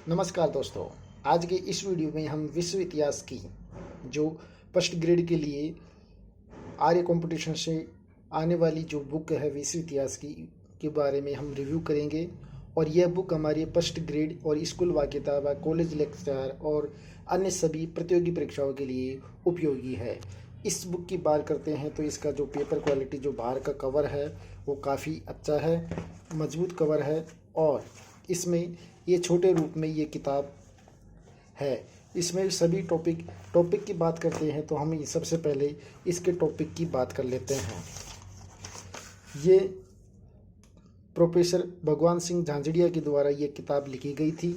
नमस्कार दोस्तों। आज के इस वीडियो में हम विश्व इतिहास की जो फर्स्ट ग्रेड के लिए आर्य कंपटीशन से आने वाली जो बुक है विश्व इतिहास की के बारे में हम रिव्यू करेंगे। और यह बुक हमारी फर्स्ट ग्रेड और स्कूल व किताब, कॉलेज लेक्चर और अन्य सभी प्रतियोगी परीक्षाओं के लिए उपयोगी है। इस बुक की बात करते हैं तो इसका जो पेपर क्वालिटी, जो बाहर का कवर है वो काफ़ी अच्छा है, मजबूत कवर है। और इसमें ये छोटे रूप में ये किताब है। इसमें सभी टॉपिक की बात करते हैं तो हम सबसे पहले इसके टॉपिक की बात कर लेते हैं। ये प्रोफेसर भगवान सिंह झांझड़िया के द्वारा ये किताब लिखी गई थी।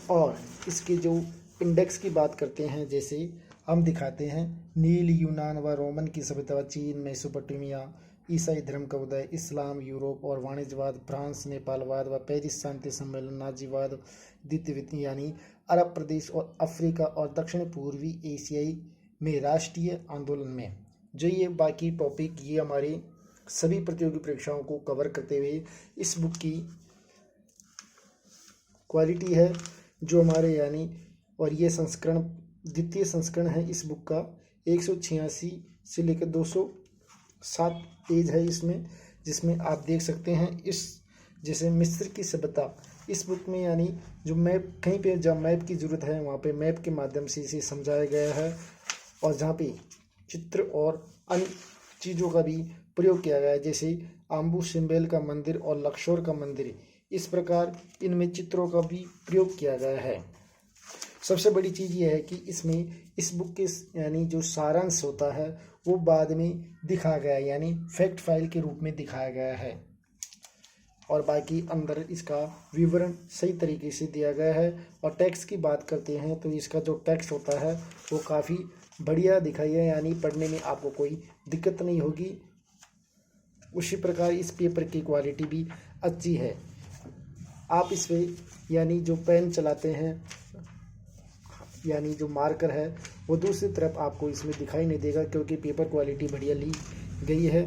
और इसके जो इंडेक्स की बात करते हैं, जैसे हम दिखाते हैं नील, यूनान व रोमन की सभ्यता, चीन, मेसोपोटामिया, ईसाई धर्म का उदय, इस्लाम, यूरोप और वाणिज्यवाद, फ्रांस, नेपालवाद व पेरिस शांति सम्मेलन, नाजीवाद, द्वितीय यानी अरब प्रदेश और अफ्रीका और दक्षिण पूर्वी एशियाई में राष्ट्रीय आंदोलन में। जो ये बाकी टॉपिक ये हमारे सभी प्रतियोगी परीक्षाओं को कवर करते हुए इस बुक की क्वालिटी है जो हमारे यानी। और ये संस्करण द्वितीय संस्करण है इस बुक का। 186 से लेकर 207 पेज है इसमें, जिसमें आप देख सकते हैं इस जैसे मिस्र की सभ्यता इस बुक में, यानी जो मैप कहीं पे जब मैप की ज़रूरत है वहाँ पे मैप के माध्यम से इसे समझाया गया है। और जहाँ पे चित्र और अन्य चीज़ों का भी प्रयोग किया गया है, जैसे आम्बू सिम्बेल का मंदिर और लक्सोर का मंदिर, इस प्रकार इनमें चित्रों का भी प्रयोग किया गया है। सबसे बड़ी चीज़ ये है कि इसमें इस बुक के यानी जो सारांश होता है वो बाद में दिखाया गया है, यानी फैक्ट फाइल के रूप में दिखाया गया है। और बाकी अंदर इसका विवरण सही तरीके से दिया गया है। और टेक्स्ट की बात करते हैं तो इसका जो टेक्स्ट होता है वो काफ़ी बढ़िया दिखाई है, यानी पढ़ने में आपको कोई दिक्कत नहीं होगी। उसी प्रकार इस पेपर की क्वालिटी भी अच्छी है। आप इस पर यानी जो पेन चलाते हैं यानी जो मार्कर है वो दूसरी तरफ आपको इसमें दिखाई नहीं देगा, क्योंकि पेपर क्वालिटी बढ़िया ली गई है।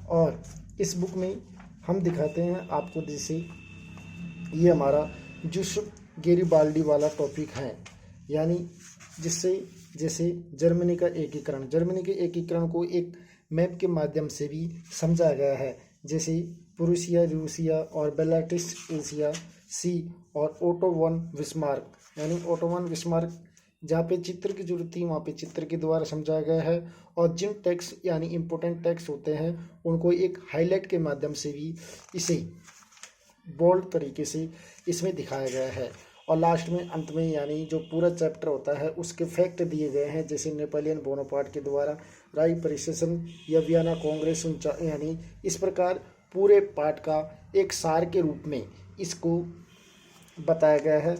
और इस बुक में हम दिखाते हैं आपको, जैसे ये हमारा जूसेफ गैरिबाल्डी वाला टॉपिक है, यानी जिससे जैसे जर्मनी का एकीकरण, जर्मनी के एकीकरण को एक मैप के माध्यम से भी समझाया गया है, जैसे प्रूसिया, रूसिया और बेलाटिस एशिया सी और ओटो वन बिस्मार्क, यानी ओटो वन बिस्मार्क जहाँ पे चित्र की जरूरत थी वहाँ पे चित्र के द्वारा समझाया गया है। और जिन टेक्स्ट यानी इम्पोर्टेंट टेक्स्ट होते हैं उनको एक हाईलाइट के माध्यम से भी इसे बोल्ड तरीके से इसमें दिखाया गया है। और लास्ट में अंत में यानी जो पूरा चैप्टर होता है उसके फैक्ट दिए गए हैं, जैसे नेपोलियन बोनापार्ट के द्वारा राय परिसेशन या वियना कांग्रेस, यानी इस प्रकार पूरे पाठ का एक सार के रूप में इसको बताया गया है।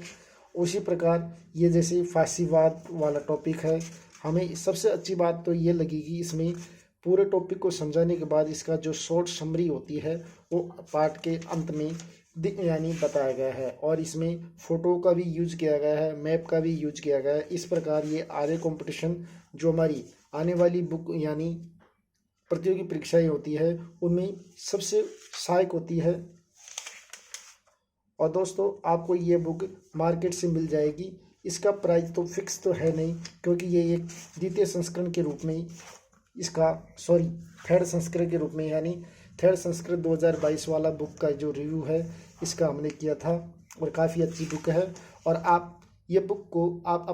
उसी प्रकार ये जैसे फासीवाद वाला टॉपिक है, हमें सबसे अच्छी बात तो ये लगेगी इसमें पूरे टॉपिक को समझाने के बाद इसका जो शॉर्ट समरी होती है वो पार्ट के अंत में यानी बताया गया है। और इसमें फ़ोटो का भी यूज किया गया है, मैप का भी यूज किया गया है। इस प्रकार ये आर्य कंपटीशन जो हमारी आने वाली बुक यानी प्रतियोगी परीक्षाएँ होती है उनमें सबसे सहायक होती है। और दोस्तों आपको ये बुक मार्केट से मिल जाएगी। इसका प्राइस तो फिक्स तो है नहीं, क्योंकि ये एक द्वितीय संस्करण के रूप में थर्ड संस्करण के रूप में, यानी थर्ड संस्करण 2022 वाला बुक का जो रिव्यू है इसका हमने किया था। और काफ़ी अच्छी बुक है। और आप ये बुक को आप